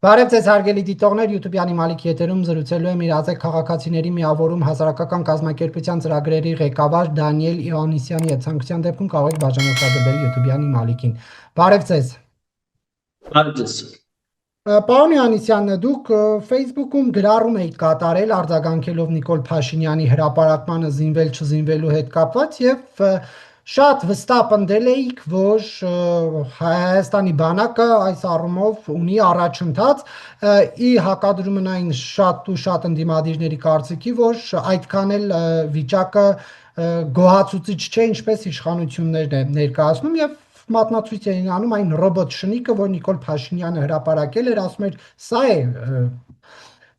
Բարև ձեզ հարգելի դիտողներ, YouTube-յանի Մալիք եթերում զրուցելու եմ իրազեկ քաղաքացիների միավորում հասարակական կազմակերպության ծրագրերի ղեկավար Դանիել Իոաննիսյանի հետ։ Ցանկության դեպքում կարող եք բաժանորդագրվել YouTube-յանի Մալիքին։ Բարև ձեզ։ Բարև ձեզ։ Պարոն Իոաննիսյան, դուք Facebook-ում գրառում եք կատարել արձագանքելով Նիկոլ Փաշինյանի հրապարակմանը զինվել-չզինվելու հետ կապված եւ շատ վստահ պնդել էիք, որ Հայաստանի բանակը այս առումով ունի առաջընթաց, ի հակադրումն այն շատ ու շատ ընդդիմադիրների կարծիքի, որ այդքան էլ վիճակը գոհացուցիչ չէ, ինչպես իշխանություններն են ներկայացնում եւ մատնացույց էին անում այն ռոբոտ շնիկը, որ Նիկոլ Փաշինյանը հրապարակել էր, ասում էր, սա է։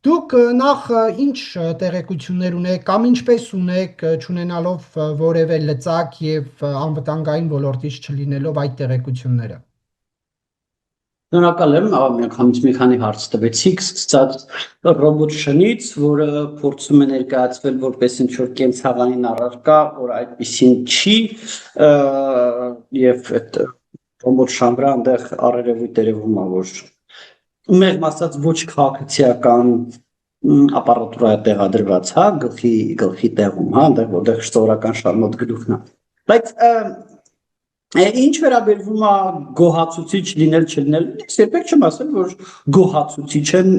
Դուք նախ ինչ տեղեկություններ ունեք կամ ինչպես ունեք չունենալով որևէ լծակ եւ անվտանգային ոլորտից չլինելով այդ տեղեկությունները։ Շնորհակալ եմ, միանգամից մի քանի հարց տվեցիք, սկսած ռոբոտ շնից, որը փորձում է ներկայացվել որպես ինչ-որ կենցաղային առարկա, որ այդպեսին չի, եւ այդ ռոբոտ շամբրը այնտեղ առերևույթ երևում է, որ մեղմ ասած ոչ քաղաքացիական ապարատուրա է տեղադրված, հա, գլխի տեղում, հա, այնտեղ որտեղ շտորական շարմոտ գլուխն է։ Բայց ինչ վերաբերվում է գոհացուցիչ լինել չլինել, ես երբեք չեմ ասել, որ գոհացուցիչ են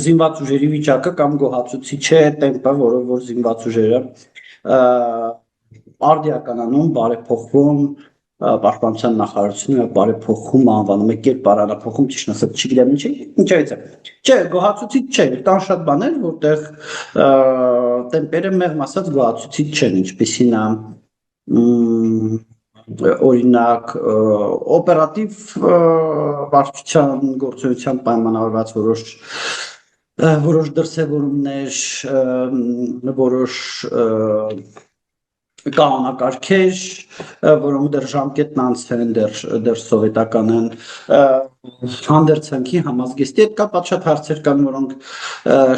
զինված ուժերի վիճակը կամ գոհացուցիչ է տեմպը, որով որ զինված ուժերը արդիականանում, բարեփոխվում, Պաշտպանության նախարարությունը բարեփոխում անվանում է կերպարանափոխում, ճիշտ ասած չգիտեմ ինչից է։ Չէ, գոհացուցիչ չէ, կան շատ բաներ, որտեղ տեմպերը մեղմ ասած գոհացուցիչ չեն, ինչպեսին է օրինակ օպերատիվ վարչության գործունեության պայմանավորված որոշ դրսևորումներ, որոշ կանոնակարգեր, որոնք դեռ ժամկետն անցել են, դեռ սովետական են, հանդերձանքի համազգեստի հետ կապված շատ հարցեր կան, որոնք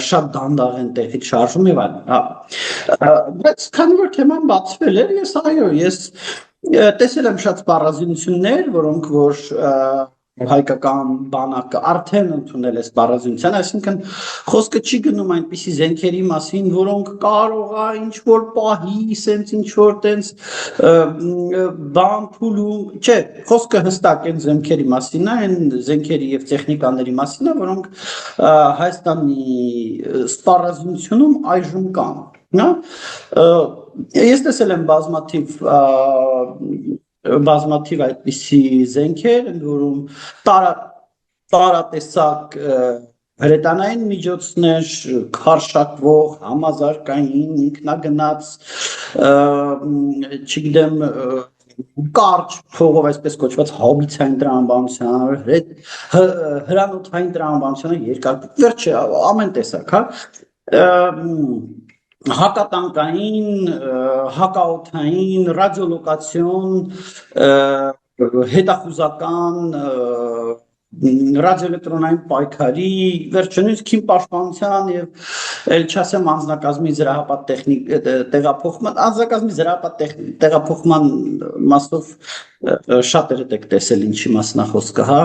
շատ դանդաղ են տեղից շարժում եւ այլն։ Բայց քանի որ թեման բացվել է, ես տեսել եմ շատ սպառազինություններ, որոնք որ հայկական բանակը արդեն ընդունել է սպառազինության, այսինքն խոսքը չի գնում այնպիսի զենքերի մասին, որոնք կարող է ինչ-որ պահի, սենց ինչ-որ տենց բան փուլում, չէ, խոսքը հստակ են զենքերի մասին է, այն զենքերի եւ տեխնիկաների մասին է, որոնք Հայաստանի սպառազինությունում այժմ կան, հա։ Ես տեսել եմ բազմաթիվ այդպիսի զենքեր, որում տարատեսակ հրետանային միջոցներ, քարշակվող, համազարգային, ինքնագնաց, չգիտեմ, կարճ փողով այսպես կոչված հաուբիցային տրամաբանության, հրանոթային տրամաբանության երկար, վերջը ամեն տեսակ, հա։ Հակատանկային, հակաօդային, ռադիոլոկացիոն, հետախուզական, ռադիոէլեկտրոնային պայքարի, վերջինիս քիմ պաշտպանության եւ էլ չասեմ անձնակազմի զրահապատ տեղափոխման, անձնակազմի զրահապատ տեղափոխման մասով շատերը դեք տեսել ինչի մասն է խոսքը, հա,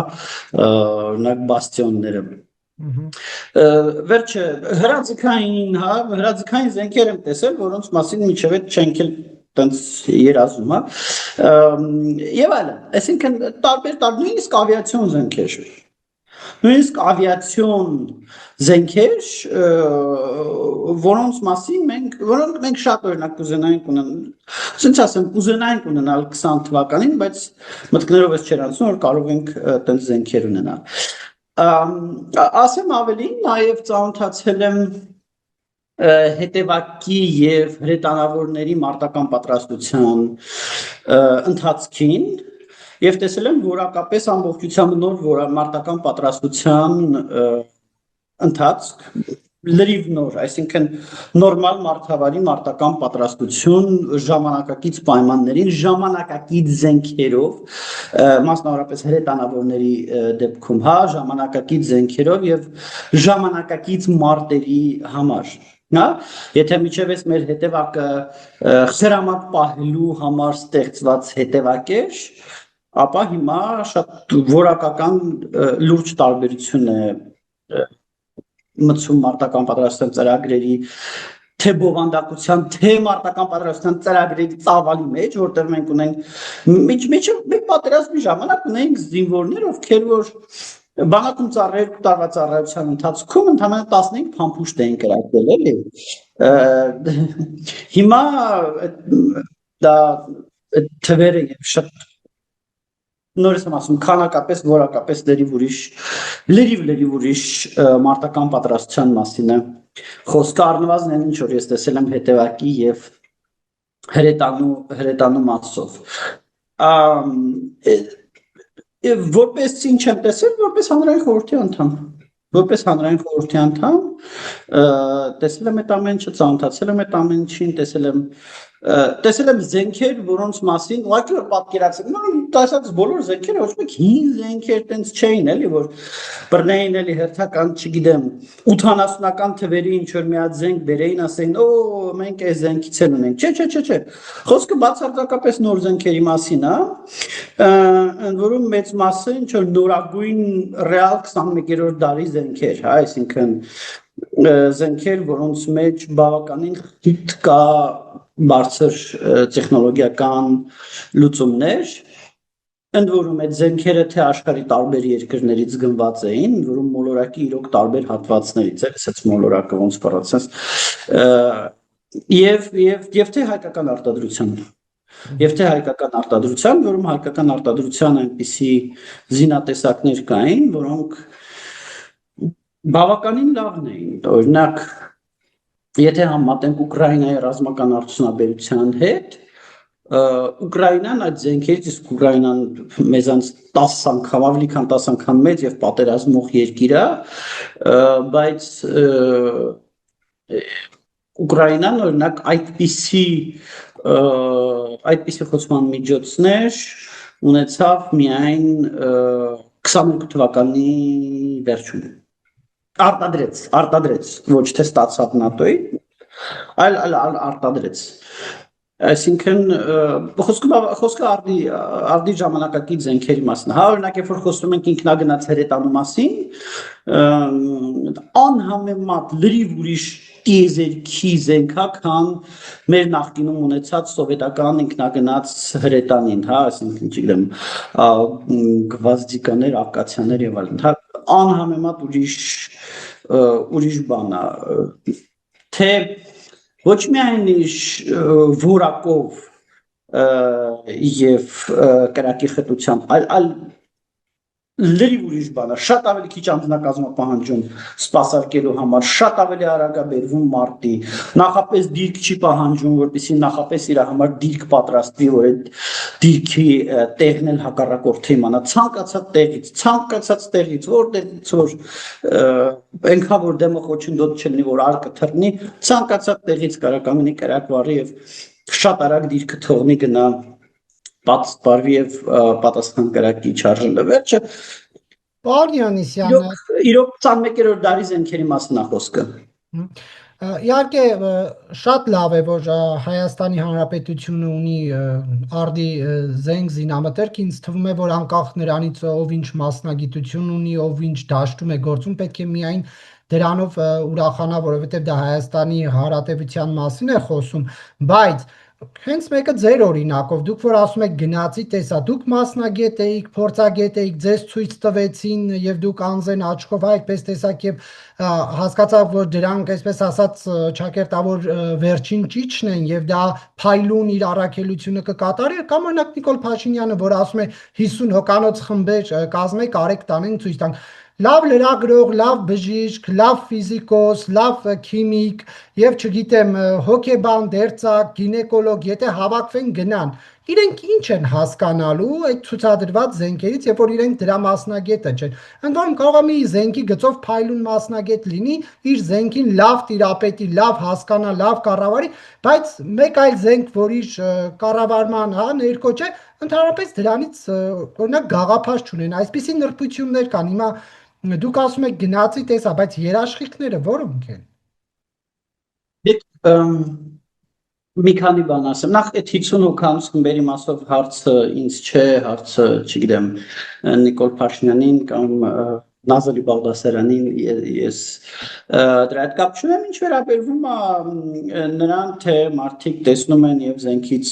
օրինակ բաստիոնները։ Վերջը հրաձգային զենքեր եմ տեսել, որոնց մասին միջև այդ չենք էլ տենց երազում, հա, եւ այլն, այսինքն տարբեր նույնիսկ ավիացիոն զենքեր, որոնց մասին մենք շատ օրինակ կուզենայինք ունենալ, ասենց ասեմ, կուզենայինք ունենալ 20 թվականին, բայց մտքներով ես չեր անցնում, որ կարող ենք տենց զենքեր ունենալ։ Ասեմ ավելին, նաև ծանոթացել եմ հետևակի եւ հրետանավորների մարտական պատրաստության ընթացքին եւ տեսել եմ որակապես ամբողջությամբ նոր մարտական պատրաստության ընթացք լրիվ նոր, այսինքն նորմալ մարդավարի մարտական պատրաստություն ժամանակակից պայմաններին, ժամանակակից զենքերով, մասնավորապես հրետանավորների դեպքում, հա, ժամանակակից զենքերով եւ ժամանակակից մարտերի համար, հա, եթե միջև էս մեր հետևակը խրամատ պահելու համար ստեղծված հետևակ էր, ապա հիմա շատ որակական լուրջ տարբերություն է մտցում մարտական պատրաստության ծրագրերի թե բովանդակության, թե մարտական պատրաստության ծրագրերի ծավալի մեջ, որտեղ մենք ունենք մեկ պատերազմի ժամանակ ունենք զինվորներ, ովքեր որ բանակում ծառայել 2 տարվա ծառայության ընթացքում ընդամենը 15 փամփուշտ էին կրակել, էլի։ Հիմա դա թվերը եւ շատ նորից եմ ասում, քանակապես, որակապես լրիվ ուրիշ մարտական պատրաստության մասին է խոսքը առնվազն այն ինչ որ ես տեսել եմ հետևակի եւ հրետանու մասով։ Որպես ինչ եմ տեսել, որպես հանրային խորհրդի անդամ։ Որպես հանրային խորհրդի անդամ տեսել եմ այդ ամեն ինչը, ծանոթացել եմ այդ ամեն ինչին, տեսել եմ զենքեր, որոնց մասին ուղղակի որ պատկերացրել, տեսած բոլոր զենքերը ոչ մեկ հին զենքեր տենց չէին, էլի որ բռնեին էլի հերթական, չգիտեմ, 80-ական թվերի ինչ որ մի հատ զենք բերեին, ասեին, օ, մենք այս զենքից էլ ունենք։ Չէ։ Խոսքը բացարձակապես նոր զենքերի մասին է, ընդ որում մեծ մասը ինչ որ նորագույն ռեալ 21-րդ դարի զենքեր, հա, այսինքն զենքեր, որոնց մեջ բավականին խիտ կա բարձր տեխնոլոգիական լուծումներ, ընդ որում այդ զենքերը թե աշխարհի տարբեր երկրներից գնված էին, ընդ որում մոլորակի իրոք տարբեր հատվածներից է, ասած մոլորակը ոնց բառացած, եւ թե հայկական արտադրության, որում հայկական արտադրության այնպիսի զինատեսակներ կային, որոնք բավականին լավն էին, օրինակ եթե համատենք Ուկրաինայի ռազմական արդյունաբերության հետ, Ուկրաինան այդ զենքերից, իսկ Ուկրաինան մեզանց 10 անգամ, ավելի քան 10 անգամ մեծ եւ պատերազմող երկիր է, բայց Ուկրաինան օրինակ այդպիսի խոցման միջոցներ ունեցավ միայն 22 թվականի վերջում։ Արտադրեց, ոչ թե ստացավ ՆԱՏՕ-ի, այլ արտադրեց։ Այսինքն խոսքը արդի ժամանակակից զենքերի մասին։ Հա, օրինակ, երբ որ խոսում ենք ինքնագնաց հրետանու մասին, անհամեմատ լրիվ ուրիշ տիեզերքի զենք է, քան մեր նախկինում ունեցած սովետական ինքնագնաց հրետանին, հա, այսինքն չգիտեմ, գվազդիկաներ, ակացիաներ եւ այլն, հա, անհամեմատ ուրիշ բան է, թե ոչ միայն որակով եւ կրակի խտությամբ, այլ լրիվ ուրիշ բան է, շատ ավելի քիչ անձնակազմ պահանջում սպասարկելու համար, շատ ավելի արագ է բերվում մարտի, նախապես դիրք չի պահանջում, որպեսզի նախապես իր համար դիրք պատրաստվի, որ այդ դիրքի տեղն էլ հակառակորդը իմանա, ցանկացած տեղից, որտեղից որ այնքան որ դեմը խոչընդոտ չլինի, որ արկը թռնի, ցանկացած տեղից կարող կանգնի կրակ վառի եւ շատ արագ դիրքը թողնի գնա պատսպարվի եւ պատասխան կրակի չարժը վերջը Պարոն Յանիսյանը իրոք 21-րդ դարի զենքերի մասին է խոսքը։ Իհարկե շատ լավ է որ Հայաստանի Հանրապետությունը ունի արդի զենք զինամթերք, ինձ թվում է որ անկախ նրանից ով ինչ մասնագիտություն ունի, ով ինչ դաշտում է գործում, պետք է միայն դրանով ուրախանա, որովհետև դա Հայաստանի հարատևության մասին է խոսում, բայց հենց մեկը ձեր օրինակով, դուք որ ասում եք գնացի տեսա, դուք մասնագետ էիք, փորձագետ էիք, ձեզ ցույց տվեցին եւ դուք անզեն աչքով այդպես տեսակ եւ հասկացաք, որ դրանք այսպես ասած ճակերտավոր վերջին ճիճն են եւ դա փայլուն իր առաքելությունը կկատարի, կամ օրինակ Նիկոլ Փաշինյանը, որ ասում է 50 հոկանոց խմբեր կազմեք, արեք տանենք ցույց տանք։ Լավ լրագրող, լավ բժիշկ, լավ ֆիզիկոս, լավ քիմիկ եւ չգիտեմ հոկեբան, դերձակ, գինեկոլոգ, եթե հավաքվեն գնան, իրենք ինչ են հասկանալու այդ ցուցադրված զենքերից, երբ որ իրենք դրա մասնագետը չեն։ Ընդ որում կարող է մի զենքի գծով փայլուն մասնագետ լինի, իր զենքին լավ տիրապետի, լավ հասկանա, լավ կառավարի, բայց մեկ այլ զենք, որ իր կառավարման, հա, ներքո չէ, ընդհանրապես դրանից օրինակ գաղափար չունեն։ Այսպիսի նրբություններ կան։ Հիմա դուք ասում եք գնացի տեսա, բայց երաշխիքները որոնք են։ մի քանի բան ասեմ։ Նախ այդ 50 հոգանոց խմբերի մասով հարցը ինձ չէ, հարցը, չգիտեմ, Նիկոլ Փաշինյանին կամ Նազարի Բաղդասարյանին ես դրա հետ կապ չունեմ, ինչ վերաբերվում է նրան, թե մարդիկ տեսնում են եւ զենքից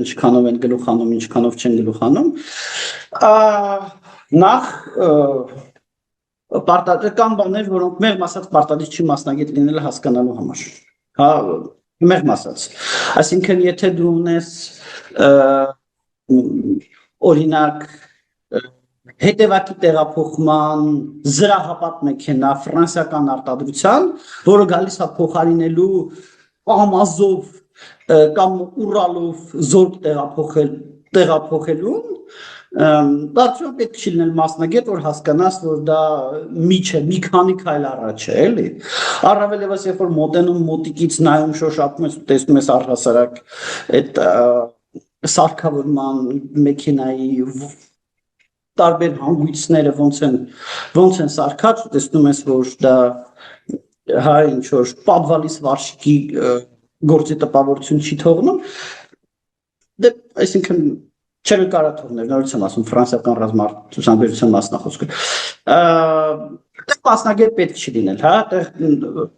ինչքանով են գլուխանում, ինչքանով չեն գլուխանում, նախ պարտադրական բաներ, որոնք մեղմ ասած պարտադիր չի մասնագետ լինելը հասկանալու համար։ Հա, մեղմ ասած։ Այսինքն, եթե դու ունես օրինակ հետևակի տեղափոխման զրահապատ մեքենա ֆրանսիական արտադրության, որը գալիս է փոխարինելու Ամազով կամ Ուրալով զորք տեղափոխելուն, դարձյալ պետք չի լինել մասնագետ, որ հասկանաս, որ դա մի քանի քայլ առաջ է, էլի։ Առավել ևս, երբ որ մոտենում մոտիկից նայում շոշափում ես ու տեսնում ես առհասարակ այդ սարքավորման մեքենայի տարբեր հանգույցները ոնց են սարքած, տեսնում ես, որ դա հա ինչ որ պատվալիս վարշիկի գործի տպավորություն չի թողնում, դե այսինքն չեն կարա թողնել, նորից եմ ասում, ֆրանսիական ռազմարտության մասն է խոսքը։ Մասնագետ պետք չի լինել, հա,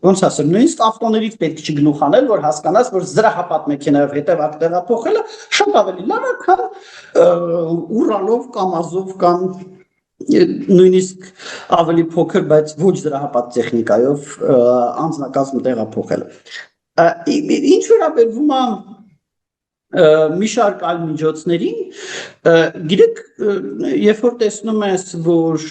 ոնց ասեմ, նույնիսկ ավտոներից պետք չի գլուխանել, որ հասկանաս, որ զրահապատ մեքենայով հետևակ տեղափոխելը շատ ավելի լավ է, քան Ուրալով կամ Ազով կամ նույնիսկ ավելի փոքր, բայց ոչ զրահապատ տեխնիկայով անձնակազմ տեղափոխելը։ Ինչ վերաբերվում է մի շարք այլ միջոցներին, գիտեք, երբ որ տեսնում ես, որ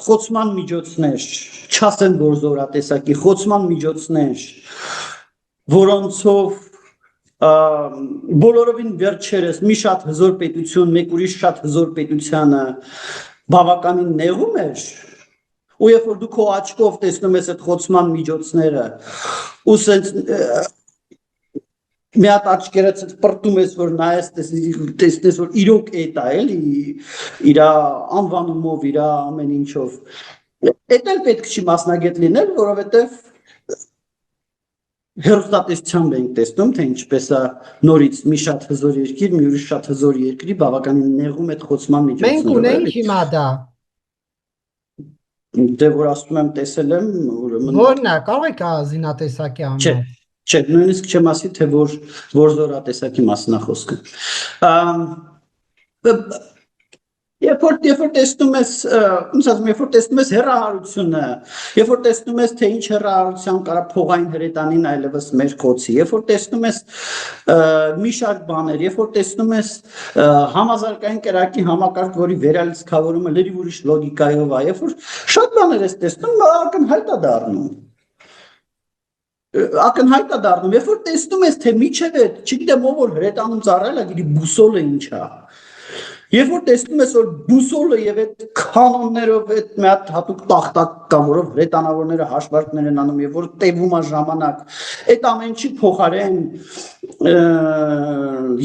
խոցման միջոցներ, չասեն, որ զորատեսակի խոցման միջոցներ, որոնցով բոլորովին վերջերս մի շատ հզոր պետություն, մեկ ուրիշ շատ հզոր պետությանը բավականին նեղում էր, ու երբ որ դու քո աչքով տեսնում ես այդ խոցման միջոցները, ու սենց մի հատ աչքերից պրտում ես, որ նայես, տեսնես, որ իրոք էդ է, էլի, իր անվանումով, իր ամեն ինչով, էդ էլ պետք չի մասնագետ լինել, որովհետև հեռուստատեսությամբ ենք տեսնում, թե ինչպես է նորից մի շատ հզոր երկիր, մի ուրիշ շատ հզոր երկրի բավականին նեղում այդ խոցման միջոցները։ Մենք ունենք հիմա դա։ Դե որ ասում եմ տեսել եմ, ուրեմն Որն է, կարող եք զինատեսակի անվան։ Չէ, նույնիսկ չեմ ասի, թե որ զորատեսակի մասն է խոսքը։ Երբ որ տեսնում ես, ոնց ասեմ, երբ որ տեսնում ես հեռահարությունը, երբ որ տեսնում ես, թե ինչ հեռահարության կարա փողային հրետանին այլևս մեր խոցի, երբ որ տեսնում ես մի շարք բաներ, երբ որ տեսնում ես համազարգային կրակի համակարգ, որի վերալիցքավորումը լրիվ ուրիշ լոգիկայով է, երբ որ շատ բաներ ես տեսնում, ակնհայտ է դառնում։ Երբ որ տեսնում ես, թե միջև է, չգիտեմ ով որ հրետանում ծառայել է, գիտի բուսոլը ինչ է։ Երբ որ տեսնում ես, որ բուսոլը եւ այդ կանոններով այդ մի հատ հատուկ տախտակ կամ որով հրետանավորները հաշվարկներ են անում եւ որ տևում է ժամանակ, այդ ամեն ինչի փոխարեն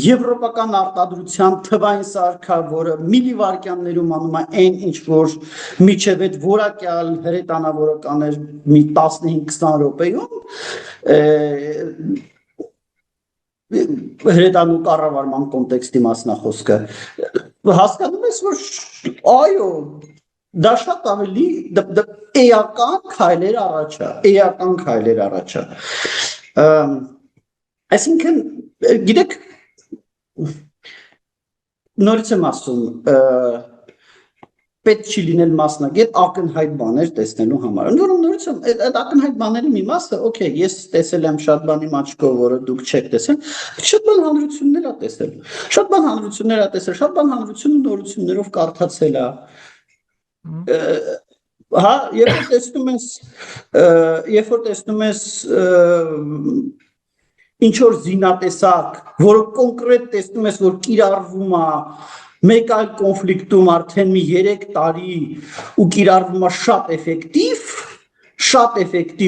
եվրոպական արտադրության թվային սարքա, որը միլիվարկյաններում անում է այն ինչ որ միջև այդ որակյալ հրետանավորականներ մի 15-20 րոպեում հրետանու կառավարման կոնտեքստի մասն է խոսքը, հասկանում ես, որ այո, դա շատ ավելի էական քայլեր առաջ է, այսինքն, գիտեք, նորից եմ ասում, պետք չի լինել մասնագետ ակնհայտ բաներ տեսնելու համար։ Նորից այդ ակնհայտ բաների մի մասը, օքեյ, ես տեսել եմ շատ բան իմ աչքով, որը դուք չեք տեսել, շատ բան հանրություններ ա տեսել, շատ բան հանրությունը նորություններով կարդացել է։ Հա, երբ որ տեսնում ես ինչ որ զինատեսակ, որը կոնկրետ տեսնում ես, որ կիրառվում է մեկ այլ կոնֆլիկտում արդեն մի 3 տարի ու կիրառվում է շատ էֆեկտիվ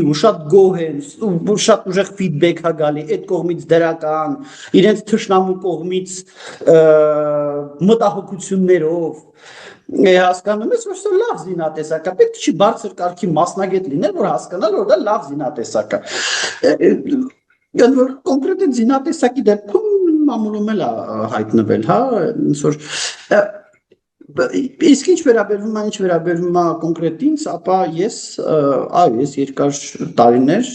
ու շատ գոհ են, ու շատ ուժեղ ֆիդբեք է գալի այդ կողմից դրական, իրենց թշնամու կողմից մտահոգություններով, հասկանում ես, որ սա լավ զինատեսակ է, պետք չի բարձր կարգի մասնագետ լինել, որ հասկանալ, որ դա լավ զինատեսակ է։ Որ կոնկրետ զինատեսակի դեպքում մամուլում էլ հայտնվել, հա, ոնց որ իսկ ինչ վերաբերվում է կոնկրետ ինձ, ապա ես երկար տարիներ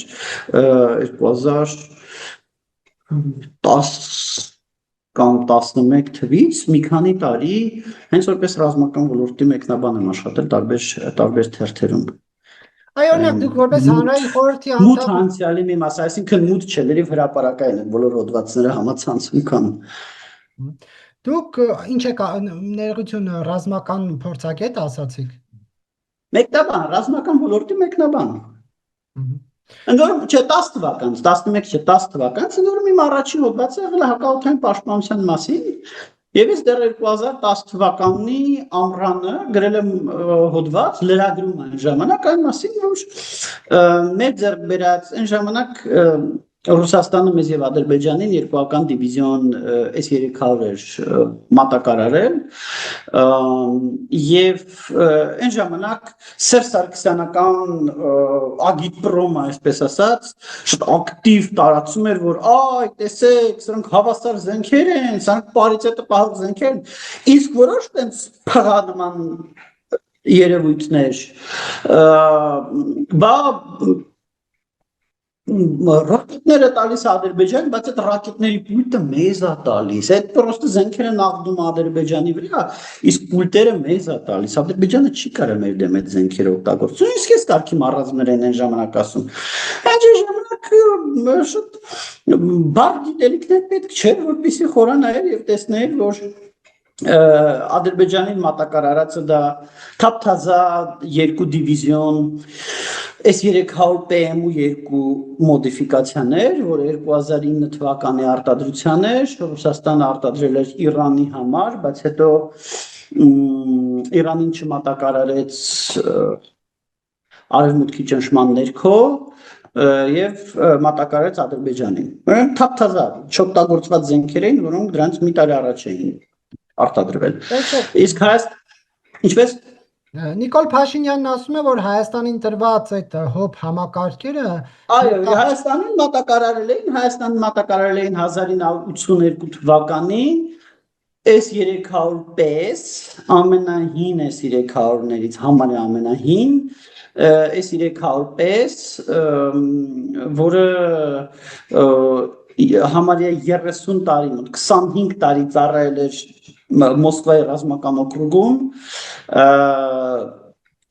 2010 կամ 11 թվից մի քանի տարի հենց որպես ռազմական ոլորտի մեկնաբան եմ աշխատել տարբեր թերթերում։ Այ օրինակ դուք որպես հանրային խորհրդի Մութ անցյալի մի մաս, այսինքն մութ չէ, լրիվ հրապարակային են բոլոր հոդվածները համացանցում կան։ Դուք ինչ եք ներողություն ռազմական փորձագետ ասացիք։ Մեկնաբան, ռազմական ոլորտի մեկնաբան։ Ընդ որում չէ 10 թվականից, 11 չէ 10 թվականից, ընդ որում իմ առաջին հոդվածը եղել է հակաօդային պաշտպանության մասին, եւ ես դեռ 2010 թվականի ամռանը գրել եմ հոդված լրագրում այն ժամանակ այն մասին, որ մեր ձեռք բերած այն ժամանակ Ռուսաստանը մեզ եւ Ադրբեջանին երկուական դիվիզիոն S-300 էր մատակարարել եւ այն ժամանակ Սերժ Սարգսյանական ագիտպրոմը, այսպես ասած, շատ ակտիվ տարածում էր, որ տեսեք, սրանք հավասար զենքեր են, սրանք պարիտետը պահող զենքեր են, իսկ որոշ տենց փղանման երևույթներ ռակետները տալիս Ադրբեջան, բայց այդ ռակետների պուլտը մեզ է տալիս։ Այդ պրոստը զենքերը նաղդում Ադրբեջանի վրա, իսկ պուլտերը մեզ է տալիս։ Ադրբեջանը չի կարող մեր դեմ այդ զենքերը օգտագործել։ Իսկ ես կարգի մառազներ են այն ժամանակ ասում։ Այն ժամանակ շատ բար գիտելիքներ պետք չէր, որպեսզի խորանայր եւ տեսներ, որ Ադրբեջանին մատակարարածը դա թափթազա երկու դիվիզիոն S-300PM2 մոդիֆիկացիաներ, որ 2009 թվականի արտադրության էր, Ռուսաստանը արտադրել էր Իրանի համար, բայց հետո Իրանին չմատակարարեց արևմուտքի ճնշման ներքո եւ մատակարարեց Ադրբեջանին։ Թափթազա չօգտագործված զենքեր էին, որոնք դրանց մի տարի առաջ էին արտադրվել։ Իսկ ինչպես Նիկոլ Փաշինյանն ասում է, որ Հայաստանին տրված այդ հոբ համակարգերը Հայաստանին մատակարարել էին 1982 թվականին S-300PS ամենահին S-300-ներից համարյա ամենահին S-300PS, որը համարյա 30 տարի մոտ 25 տարի ծառայել էր Մոսկվայի ռազմական օկրուգում,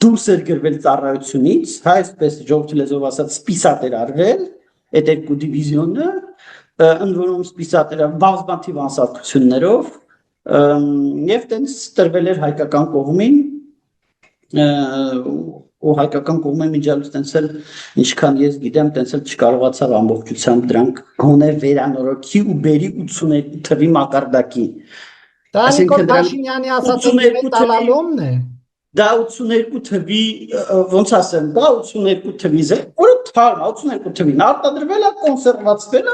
դուրս էր գրվել ծառայությունից, այսպես ժողովրդի լեզվով ասած սպիսատ էր արվել, այդ երկու դիվիզիոնը, ընդ որում սպիսատ էր բազմաթիվ անսարքություններով, եւ տենց տրվել էր հայկական կողմին, ու հայկական կողմը միջալուց տենց էլ ինչքան ես գիտեմ, տենց էլ չկարողացավ ամբողջությամբ դրանք գոնե վերանորոգի ու բերի 82 թվի մակարդակի։ Դա Նիկոլ Փաշինյանի ասած մետալալոմն է։ Դա 82 թվի, ոնց ասեմ, դա 82 թվի է, որը թարմ 82 թվին արտադրվել է, կոնսերվացվել է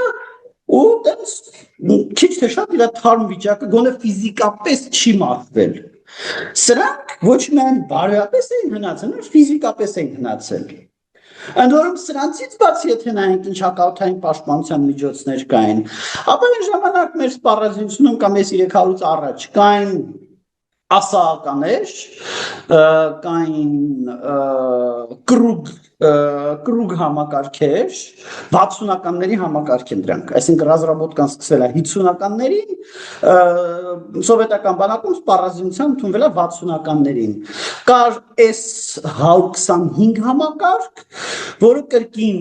ու տենց քիչ թե շատ իր թարմ վիճակը գոնե ֆիզիկապես չի մաքրվել։ Սրանք ոչ միայն բարոյապես էին հնացել, այլ ֆիզիկապես էին հնացել։ Ընդ որում սրանցից բացի եթե նայենք ինչ հակաօդային պաշտպանության միջոցներ կային, ապա այն ժամանակ մեր սպառազինությունում կամ S-300-ից առաջ կային ասականներ, կային կրուգ համակարգեր, 60-ականների համակարգ են դրանք, այսինքն ռազրաբոտկան սկսել է 50-ականներին, սովետական բանակում սպառազինության ընդունվել է 60-ականներին, կար S-125 համակարգ, որը կրկին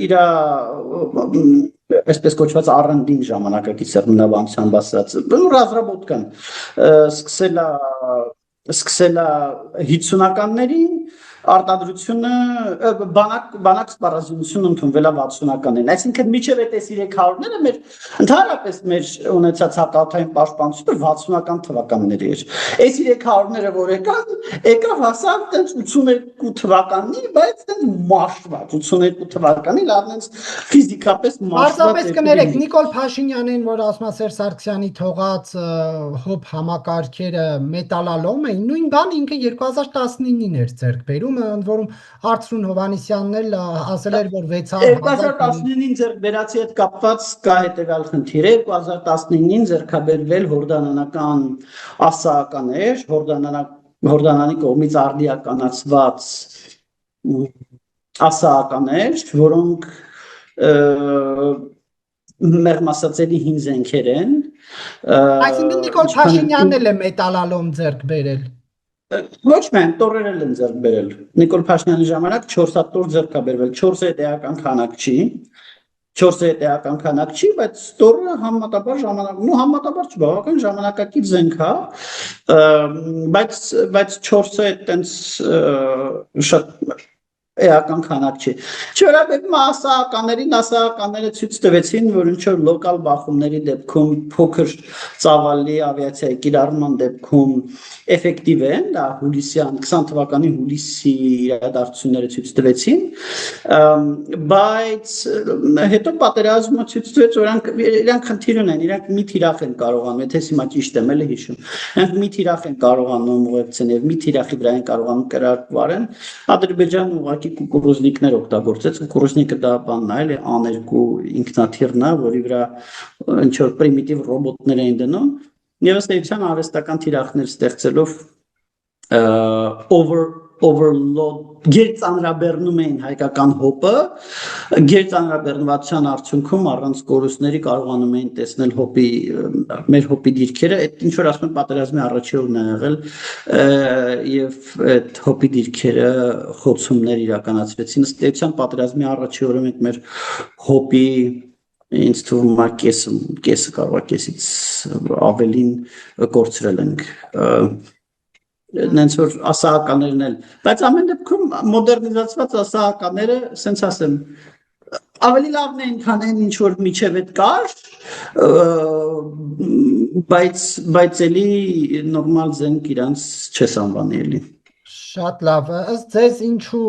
իր այսպես կոչված R&D ժամանակակից բնաբանությամբ ասած, ռազրաբոտկան սկսել է 50-ականներին, արտադրությունը բանակ սպառազինությունը ընդունվել է 60-ականներին, այսինքն մինչև այդ S-300-ները մեր ընդհանրապես մեր ունեցած հակաօդային պաշտպանությունը 60-ական թվականների էր։ S-300-ները որ եկավ հասավ տենց 82 թվականի, բայց տենց մաշված 82 թվականի լավ տենց ֆիզիկապես մաշված։ Պարզապես կներեք Նիկոլ Փաշինյանին, որ ասում է Սերժ Սարգսյանի թողած հոբ համակարգերը մետալալոմ էին, նույն բան ինքը 2019-ին էր ձեռք բերում, Գյումրիում, ընդ որում Արծրուն Հովհաննիսյանն էլ ասել էր, որ 600,000 2019-ին ձեռքբերացի հետ կապված կա հետևյալ խնդիր. 2019-ին ձեռքաբերվել հորդանանական ասաականներ, հորդանանի կողմից արդիականացված ասաականներ, որոնք մեղմասացելի հին զենքեր են։ Այսինքն Նիկոլ Փաշինյանն էլ է մետալալոմ ձեռք բերել։ Ոչ միայն տորերել են ձեռք բերել։ Նիկոլ Փաշինյանի ժամանակ 4 հատ տոր ձեռք է բերվել, 4-ը էական քանակ չի։ 4-ը էական քանակ չի, բայց տորը համեմատաբար համեմատաբար չի, բավական ժամանակակից զենք է, բայց 4-ը այտենց շատ էական քանակ չի։ Չորաբերում ասաականները ցույց տվեցին, որ ինչ որ լոկալ բախումների դեպքում փոքր ծավալի ավիացիայի կիրառման դեպքում էֆեկտիվ են, դա հուլիսյան 20 թվականի հուլիսի իրադարձությունները ցույց տվեցին, բայց հետո պատերազմը ցույց տվեց, որ իրանք խնդիր ունեն, իրանք մի թիրախ են կարողանում, եթե հիմա ճիշտ եմ էլի հիշում, իրանք մի թիրախ են կարողանում ուղեկցել եւ մի թիրախի վրա են կարողանում կրակվարեն, Ադրբեջանը ուղղակի կուկուրուզնիկներ օգտագործեց, կուկուրուզնիկը դա բանն է, էլի աներկու ինքնաթիռն է, որի վրա ինչ որ պրիմիտիվ ռոբոտներ էին դնում, եւ ըստ էության արհեստական թիրախներ ստեղծելով overload գերծանրաբեռնում էին հայկական հոպը, գերծանրաբեռնվածության արդյունքում առանց կորուստների կարողանում էին տեսնել մեր հոպի դիրքերը, այդ ինչ որ ասում են պատերազմի առաջի օրն է եղել եւ այդ հոպի դիրքերը խոցումներ իրականացվեցին, ըստ էության պատերազմի առաջի օրը մենք մեր հոպի ինձ թվում է կեսը կարող է կեսից ավելին կորցրել ենք նենց որ ասաականներն էլ, բայց ամեն դեպքում մոդեռնիզացված ասաականները, սենց ասեմ, ավելի լավն էին, քան այն ինչ որ միջև այդ կար, բայց էլի նորմալ զենք իրանց չես անվանի էլի։ Շատ լավ, ըստ ձեզ ինչու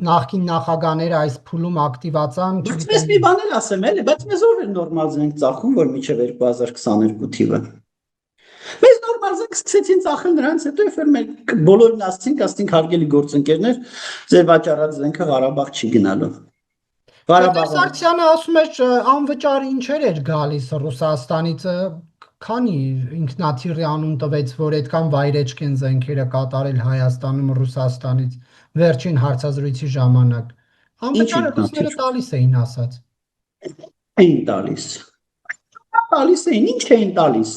նախկին նախագաները այս փուլում ակտիվացան, Բայց մի բան էլ ասեմ էլի, բայց մեզ ով էր նորմալ զենք ծախում, որ միջև 2022 թիվը։ Մեզ նորմալ զենք սկսեցին ծախել նրանց հետո, երբ որ մենք բոլորին ասցինք հարգելի գործընկերներ, ձեր վաճառած զենքը Ղարաբաղ չի գնալու։ Սարգսյանը ասում էր անվճար ինչեր էր գալիս Ռուսաստանից, քանի ինքնաթիռի անուն տվեց, որ այդքան վայրեջք են զենքերը կատարել Հայաստանում Ռուսաստանից վերջին հարցազրույցի ժամանակ։ Անվճար ռուսները տալիս էին ասած։ Էին տալիս։ Տալիս էին, ինչ էին տալիս։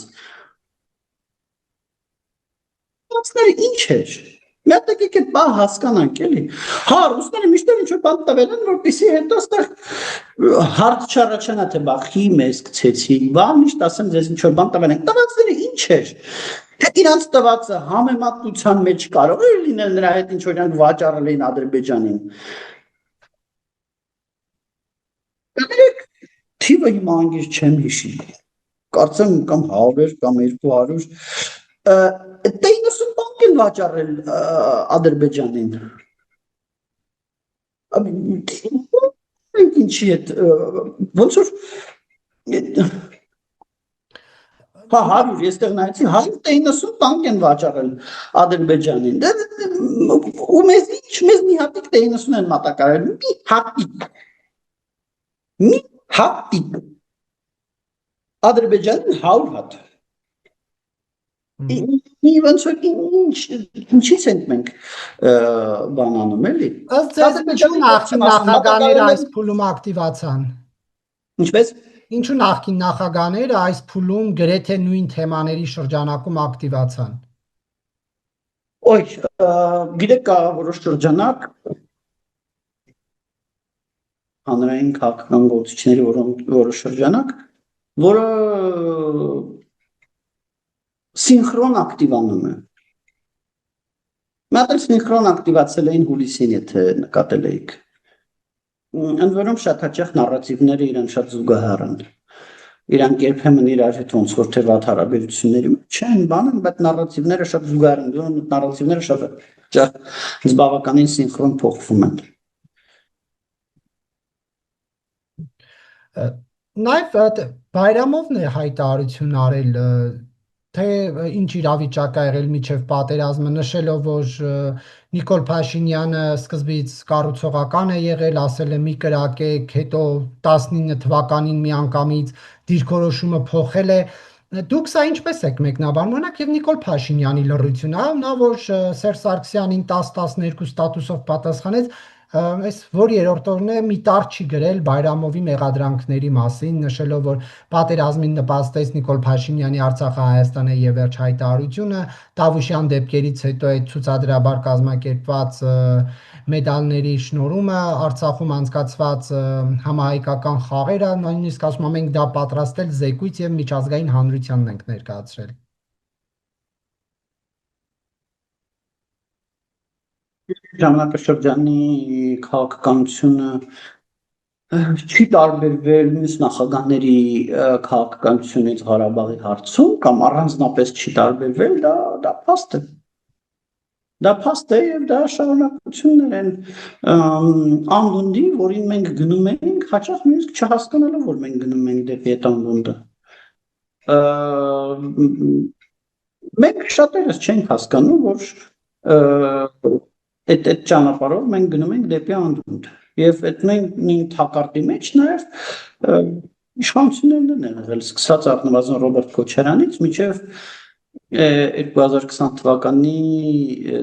Ինչ էր։ Մի հատ եկեք բա հասկանանք էլի։ Հա, ռուսները միշտ ինչ որ բան տվել են, որպեսզի հետո այստեղ հարց չառաջանա թե բա խի մեզ գցեցին, բա միշտ ասեմ ձեզ ինչ որ բան տվել են։ Տվածները ինչ էր։ Թե իրանց տվածը համեմատության մեջ կարող է լինել նրա հետ ինչ որ իրանք վաճառել էին Ադրբեջանին։ Դերեք թիվը հիմա անգիր չեմ հիշի։ Կարծեմ կամ 100 կամ 200 90 բանկ են վաճառել Ադրբեջանին։ Ինչի հետ ոնց որ հա 100 եստեղ նայեցի 190 բանկ են վաճառել Ադրբեջանին։ Ու մեզ մի հատիկ 90 են մատակարարել, մի հատիկ Ադրբեջանին 100 հատ։ Ոնց որ ինչից ենք մենք բան անում էլի։ Ըստ ձեզ ինչու նախկին նախագաները այս փուլում ակտիվացան։ Ինչպես Ինչու նախկին նախագաները այս փուլում գրեթե նույն թեմաների շրջանակում ակտիվացան։ Ոյ, գիտեք կա որոշ շրջանակ հանրային քաղաքական գործիչների որոշ շրջանակ, որը սինխրոն ակտիվանում է։ Մատել սինխրոն ակտիվացել էին հուլիսին, եթե նկատել էիք։ Ընդ որում շատ հաճախ նարատիվները իրան շատ զուգահեռ են։ Իրանք երբեմն իրար հետ ոնց որ թե վատ հարաբերությունների մեջ չեն բանում, բայց նարատիվները շատ զուգահեռ են, նարատիվները շատ բավականին սինխրոն փոխվում են։ Նաև Բայրամովն է հայտարարություն արել թե ինչ իրավիճակ ա եղել միջև պատերազմը, նշելով, որ Նիկոլ Փաշինյանը սկզբից կառուցողական է եղել, ասել է մի կրակեք, հետո 19 թվականին միանգամից դիրքորոշումը փոխել է։ Դուք սա ինչպես եք մեկնաբանում, օրինակ եւ Նիկոլ Փաշինյանի լռությունը, նա որ Սերժ Սարգսյանին 10-12 ստատուսով պատասխանեց, այս որ երրորդ օրն է մի տար չի գրել Բայրամովի մեղադրանքների մասին, նշելով, որ պատերազմին նպաստեց Նիկոլ Փաշինյանի Արցախը Հայաստան է եւ վերջ հայտարարությունը, Տավուշյան դեպքերից հետո այդ ցուցադրաբար կազմակերպված մեդալների շնորհումը, Արցախում անցկացված համահայկական խաղերը, նույնիսկ ասում եմ մենք դա պատրաստել զեկույց եւ միջազգային հանրությանն ենք ներկայացրել։ Ժամանակաշրջանի քաղաքականությունը չի տարբերվել մյուս նախագահների քաղաքականությունից Ղարաբաղի հարցում կամ առանձնապես չի տարբերվել, դա փաստ է։ Դա փաստ է եւ դա շարունակություններ են անդունդի, որին մենք գնում ենք, հաճախ նույնիսկ չհասկանալով, որ մենք գնում ենք դեպի այդ անդունդը։ Մենք շատերս չենք հասկանում, որ այդ ճանապարհով մենք գնում ենք դեպի անդունդ եւ այդ նույն թակարդի մեջ նաեւ իշխանություններն են եղել սկսած առնվազն Ռոբերտ Քոչարյանից մինչեւ 2020 թվականի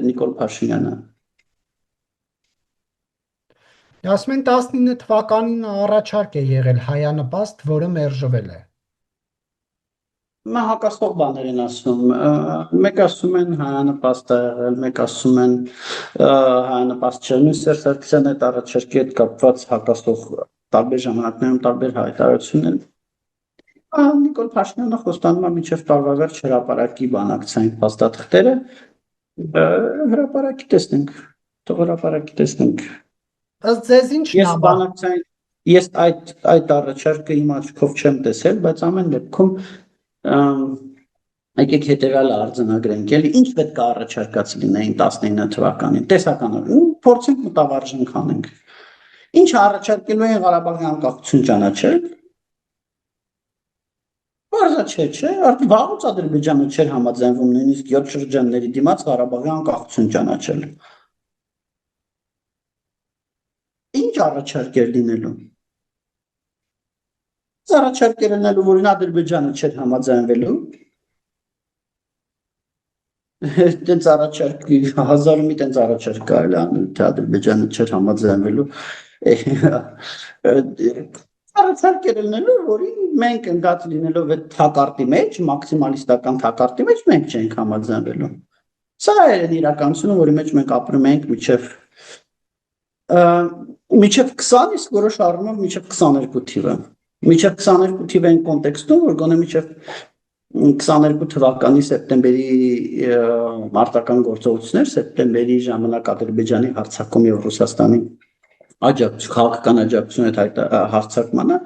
Նիկոլ Փաշինյանը։ Ասում են 19 թվականին առաջարկ է եղել հայանպաստ, որը մերժվել է։ Մա հակասող բաներ են ասում, մեկ ասում են հայանպաստ է եղել, մեկ ասում են հայանպաստ չէ, նույն Սերժ Սարգսյանը այդ առաջարկի հետ կապված հակասող տարբեր ժամանակներում տարբեր հայտարարություններ։ Նիկոլ Փաշինյանը խոստանում է մինչև տարվա վերջ հրապարակի բանակցային փաստաթղթերը, հրապարակի տեսնենք, թող հրապարակի տեսնենք։ Ըստ ձեզ ինչ բանակցային ես այդ առաջարկը իմ աչքով չեմ տեսել, բայց ամեն դեպքում եկեք հետևյալը արձանագրենք, էլի ինչ պետք է առաջարկած լինեին 19 թվականին, տեսականորեն, փորձենք մտավարժենք անենք։ Ինչ առաջարկելու են Ղարաբաղի անկախություն ճանաչել։ Բարձա չէ, վաղուց Ադրբեջանը չէր համաձայնվում նույնիսկ 7 շրջանների դիմաց Ղարաբաղի անկախություն ճանաչել։ Ինչ առաջարկեր լինելու։ Առաջարկեր լինելու, որին Ադրբեջանը չէր համաձայնվելու։ Տենց առաջարկ 1000 մի տենց առաջարկ կարելի անել, թե Ադրբեջանը չէր համաձայնվելու։ Առաջարկեր լինելու, որին մենք ընկած լինելով այդ թակարդի մեջ, մաքսիմալիստական թակարդի մեջ մենք չենք համաձայնվելու։ Սա է իրականությունը, որի մեջ մենք ապրում ենք մինչև 20, իսկ որոշ առումով մինչև 22 թիվը։ Մինչև 22 թիվը այն կոնտեքստում, որ գոնե մինչև 22 թվականի սեպտեմբերի մարտական գործողություններ, սեպտեմբերի ժամանակ Ադրբեջանի հարձակում եւ Ռուսաստանի քաղաքական աջակցություն այդ հարձակմանը,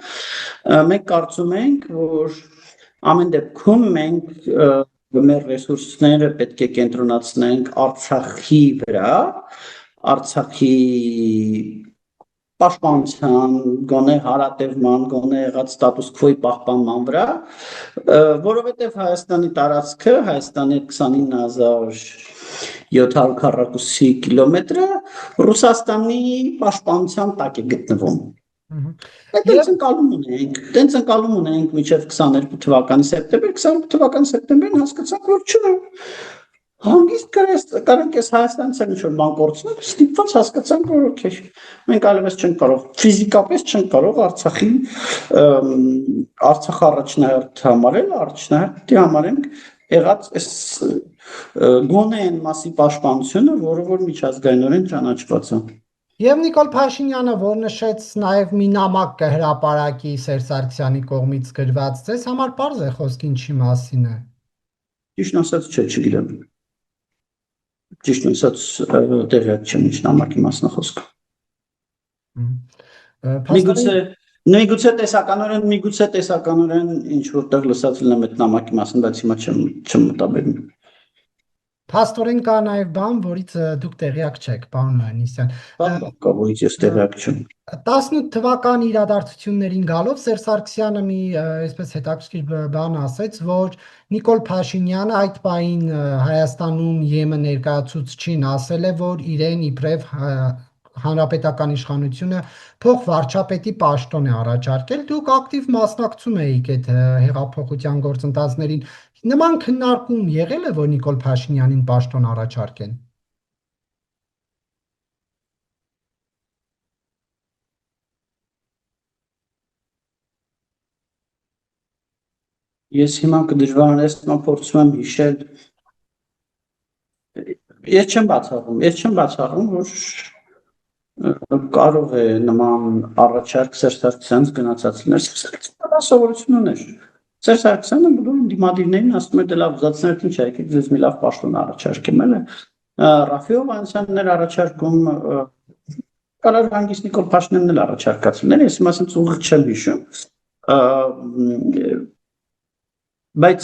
մենք կարծում ենք, որ ամեն դեպքում մենք մեր ռեսուրսները պետք է կենտրոնացնենք Արցախի վրա, Արցախի պաշտպանության, գոնե հարատևման, գոնե եղած ստատուս քվոյի պահպանման վրա, որովհետև Հայաստանի տարածքը, Հայաստանի 29700 քառակուսի կիլոմետրը Ռուսաստանի պաշտպանության տակ է գտնվում։ Տենց ընկալում ունենք մինչև 22 թվականի սեպտեմբեր, 22 թվականի սեպտեմբերին հասկացանք, որ չէ։ Հանգիստ կարանք ես Հայաստանից էլ ինչ-որ բան կորցնենք, ստիպված հասկացանք, որ օքեյ, մենք այլևս չենք կարող, ֆիզիկապես չենք կարող Արցախը առաջնահերթ համարել, առաջնահերթի համարենք եղած այս գոնե այն մասի պաշտպանությունը, որը որ միջազգայինորեն ճանաչված է։ Եվ Նիկոլ Փաշինյանը, որ նշեց նաև մի նամակ կհրապարակի Սերժ Սարգսյանի կողմից գրված, ձեզ համար պարզ է խոսքը ինչի մասին է։ Ճիշտ ասած, չգիտեմ։ Ճիշտ ասած, տեղյակ չեմ ինչ նամակի մասն է խոսքը։ Միգուցե տեսականորեն ինչ որտեղ լսած լինեմ այդ նամակի մասին, բայց հիմա չեմ մտաբերում։ Փաստորեն կա նաև բան, որից դուք տեղյակ չեք, պարոն Հովհաննիսյան։ Բանկա, որից ես տեղյակ չեմ։ 18 թվականի իրադարձություններին գալով Սերժ Սարգսյանը մի այսպես հետաքրքիր բան ասեց, որ Նիկոլ Փաշինյանը այդ պահին Հայաստանում ԵՄ ներկայացուցչին ասել է, որ իրեն իբրև հանրապետական իշխանությունը փոխվարչապետի պաշտոն է առաջարկել, դուք ակտիվ մասնակցում եք այդ հեղափոխության գործընթացներին։ Նման քննարկում եղել է, որ Նիկոլ Փաշինյանին պաշտոն առաջարկեն։ Ես հիմա կդժվարացնեմ, փորձում եմ հիշել։ Ես չեմ բացառում, որ կարող է նման առաջարկ Սերժ Սարգսյանից գնացած լինել։ Սա սովորություն ուներ։ Սերժ Սարգսյանը բոլոր դիմադիրներին ասում էր, դե լավ, զացներդ ինչ է, եկեք ձեզ մի լավ պաշտոն առաջարկեմ, էլի։ Ռաֆի Հովհաննիսյանն էր առաջարկում, կարող հանգիստ Նիկոլ Փաշինյանն էլ առաջարկած լինել, ես հիմա ասենց ուղիղ չեմ հիշում։ Բայց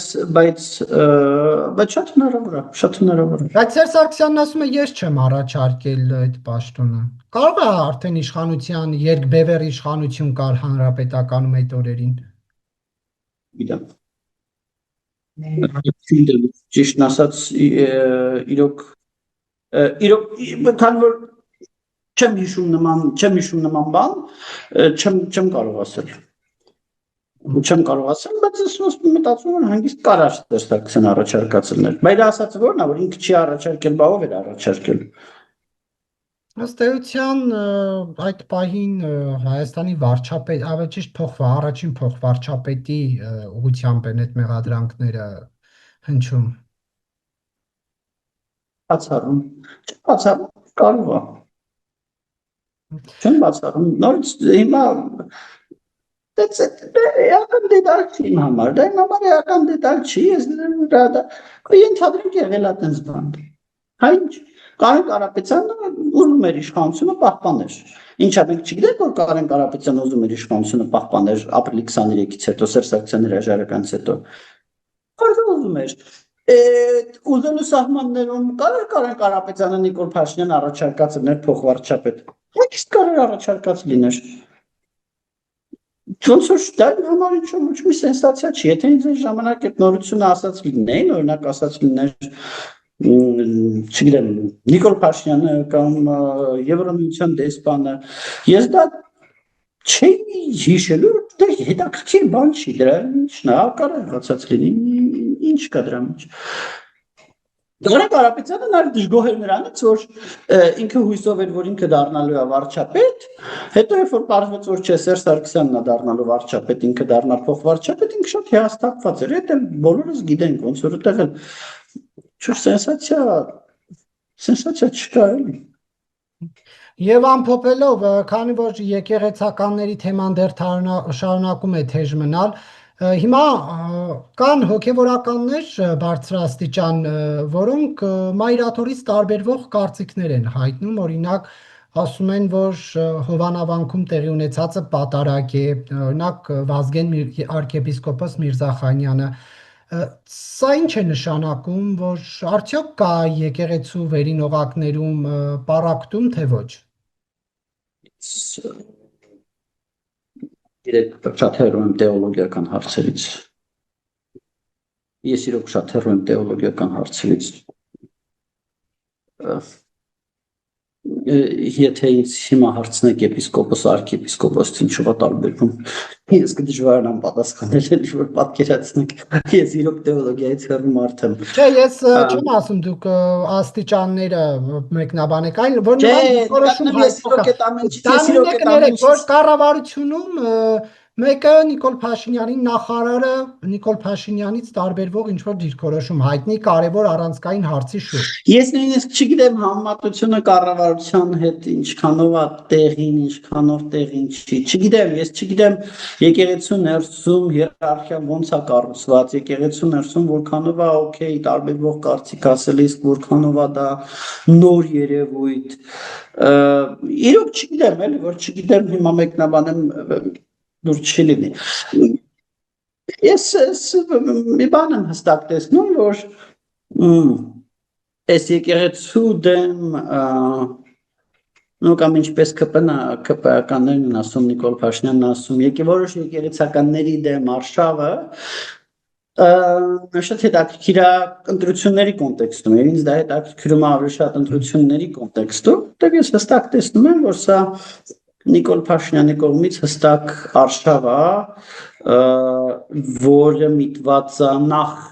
շատ հնարավոր է։ Բայց Սերժ Սարգսյանն ասում է, ես չեմ առաջարկել այդ պաշտոնը։ Կարող է արդեն իշխանության երկբևեռ իշխանություն կար հանրապետականում այդ օրերին։ Գիտեմ։ Ճիշտն ասած, իրոք, քանի որ չեմ հիշում նման բան, չեմ կարող ասել։ Բայց ես մտածում եմ հանգիստ կարար Սերժ Սարգսյան առաջարկած լինել։ Բայց ասած որն է, որ ինքը չի առաջարկել, բա ով էր առաջարկել։ Ըստ էության այդ պահին Հայաստանի վարչապետ, ավելի ճիշտ առաջին փոխվարչապետի ուղղությամբ են այդ մեղադրանքները հնչում։ Բացառում, կարող է։ Չեմ բացառում։ Նորից հիմա էական դետալ չի իմ համար, դա իմ համար էական դետալ չի, ես ենթադրենք եղել է տենց բան։ Հա ինչ, Կարեն Կարապետյանը ուզում էր իշխանությունը պահպաներ։ Ինչա մենք չգիտենք, որ Կարեն Կարապետյանը ուզում էր իշխանությունը պահպաներ ապրիլի 23-ից հետո, Սերժ Սարգսյանի հրաժարականից հետո։ Արդեն ուզում էր։ Ուզելու սահմաններում Կարեն Կարապետյանը Նիկոլ Փաշինյան առաջարկած էր փոխվարչապետ։ Ո՞նց կարող առաջարկած լիներ։ Ոնց որ դա համար ինչ մի սենսացիա չի, եթե ինձ այն ժամանակ այդ նորությունը ասած լինեին, օրինակ ասած լիներ, չգիտեմ, Նիկոլ Փաշինյանը կամ Եվրամիության դեսպանը, ես դա չէի հիշելու, դա հետաքրքիր բան չի, դրա ինչն է, կարող ասած լինի, ինչ կա դրա մեջ։ Կարեն Կարապետյանը նաև դժգոհ էր նրանից, որ ինքը հույսով էր, որ ինքը դառնալու է վարչապետ, հետո երբ որ պարզվեց, որ չէ, Սերժ Սարգսյանն է դառնալու վարչապետ, ինքը դառնա փոխվարչապետ, ինքը շատ հիասթափված էր, դա բոլորս գիտենք, ոնց որ այդտեղ էլ չոր սենսացիա չկա էլի։ Եվ ամփոփելով, քանի որ եկեղեցականների թեման դեռ շարունակում է թեժ մնալ, հիմա կան հոգևորականներ բարձրաստիճան, որոնք մայրաթորից տարբերվող կարծիքներ են հայտնում, օրինակ ասում են, որ Հովանավանքում տեղի ունեցածը պատարագ է, օրինակ Վազգեն arczepiskopos Միրզախանյանը, սա ինչ է նշանակում, որ արդյոք կա եկեղեցու վերին օղակներում պառակտում, թե ոչ։ Իրեք շատ հեռու եմ տեոլոգիական հարցերից։ Ես իրոք շատ հեռու եմ տեոլոգիական հարցերից։ Եթե ինձ հիմա հարցնեք եպիսկոպոս, arczepiskopos ինչու է տարբերվում, ես կդժվարանամ պատասխանել, էլի որ պատկերացնեք, ես իրոք տեոլոգիայից հեռու մարդ եմ։ Չէ, ես չեմ ասում դուք աստիճանները մեկնաբանեք, այլ որ որ կառավարությունում մեկը Նիկոլ Փաշինյանին նախարարը Նիկոլ Փաշինյանից տարբերվող ինչ-որ դիրքորոշում հայտնի կարևոր առանցքային հարցի շուրջ։ Ես նույնիսկ չգիտեմ համեմատությունը կառավարության հետ ինչքանով է տեղին, ինչքանով տեղին չի։ Չգիտեմ, ես չգիտեմ եկեղեցու ներսում հիերարխիան ոնց է կառուցված, եկեղեցու ներսում որքանով է օքեյ տարբերվող կարծիք ասել, իսկ որքանով է դա նոր երևույթ։ Իրոք չգիտեմ, էլի որ չգիտեմ հիմա մեկնաբանեմ դուր չի լինի։ Ես մի բան եմ հստակ տեսնում, որ Այս եկեղեցու դեմ նո կամ ինչպես ԿՊ-ականներն են ասում, Նիկոլ Փաշինյանն ասում, որոշ եկեղեցականների դեմ արշավը շատ հետաքրքիր է ընտրությունների կոնտեքստում, եւ ինձ դա հետաքրքրում է ավելի շատ ընտրությունների կոնտեքստում, դեռ ես հստակ տեսնում եմ, որ սա Նիկոլ Փաշինյանի կողմից հստակ արշավ է, որը միտված է նախ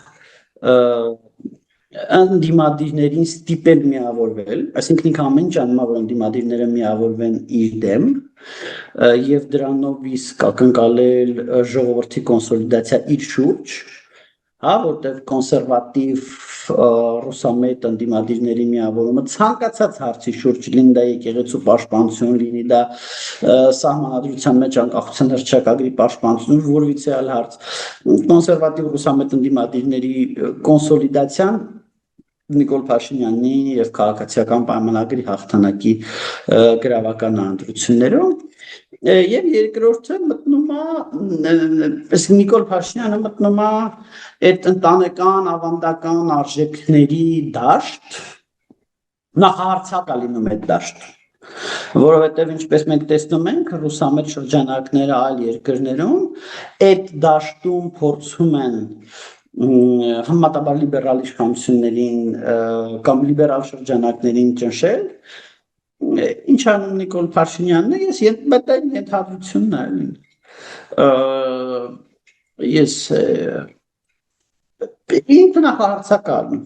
ընդդիմադիրներին ստիպել միավորվել, այսինքն ինքը ամեն ինչ անում է, որ ընդդիմադիրները միավորվեն իր դեմ եւ դրանով իսկ ակնկալել ժողովրդի կոնսոլիդացիա իր շուրջ, հա, որտեղ կոնսերվատիվ ռուսամետ ընդդիմադիրների միավորումը ցանկացած հարցի շուրջ, լինի դա եկեղեցու պաշտպանություն, լինի դա սահմանադրության մեջ անկախության հռչակագրի պաշտպանություն, որևիցե այլ հարց, կոնսերվատիվ ռուսամետ ընդդիմադիրների կոնսոլիդացիան Նիկոլ Փաշինյանի եւ քաղաքացիական պայմանագրի հաղթանակի գրավական ընտրություններում եւ երկրորդը մտնում է Նիկոլ Փաշինյանը մտնում է այդ ընտանեկան ավանդական արժեքների դաշտ նախահարցակ է լինում այդ դաշտը որովհետեւ ինչպես մենք տեսնում ենք ռուսամետ շրջանակները այլ երկրներում այդ դաշտում փորձում են համատաբար լիբերալ իշխանություններին կամ լիբերալ շրջանակներին ճնշել ինչ անում Նիկոլ Փաշինյանն է ես ենթադրությունն է ես ինքն նախահարցակալն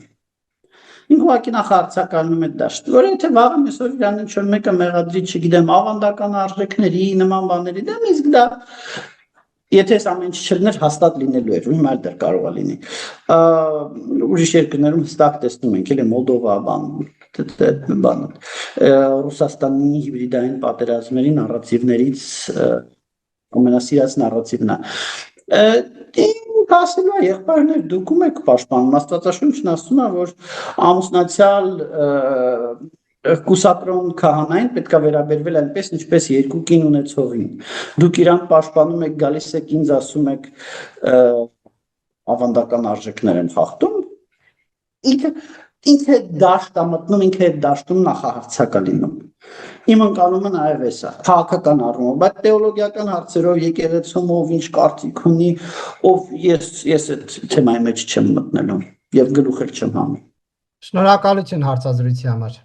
ինք ուղղակի նախահարցակալնում է դաշտ որ եթե վաղը այսօր իրան ինչ-որ մեկը մեղադրի չգիտեմ ավանդական արժեքների նման բաների դեմ իսկ դա Եթե այս ամեն ինչ չլիներ հաստատ լինելու էր, հիմա դեռ կարող է լինի։ Ուրիշ երկրներում հստակ տեսնում ենք, էլի Մոլդովա բանը, Ռուսաստանի հիբրիդային պատերազմների նարատիվներից ամենասիրած նարատիվն է։ Ասելու է եղբայրներ դուք ում եք պաշտպանում, Աստվածաշունչն ասում է, որ ամուսնացյալ Կուսակրոն քահանային պետք է վերաբերվել այնպես ինչպես երկու կին ունեցողին դուք իրան պաշտպանում եք գալիս եք ինձ ասում եք ավանդական արժեքներ են խախտում ինքը դաշտ է մտնում ինքը այդ դաշտում նախահարցակ է լինում իմ ընկալումը նաև էս է քաղաքական առումով բայց թեոլոգիական հարցերով եկեղեցում ով ինչ կարծիք ունի ով ես այդ թեմայի մեջ չեմ մտնելու եւ գլուխ չեմ հանում Շնորհակալություն հարցազրույցի համար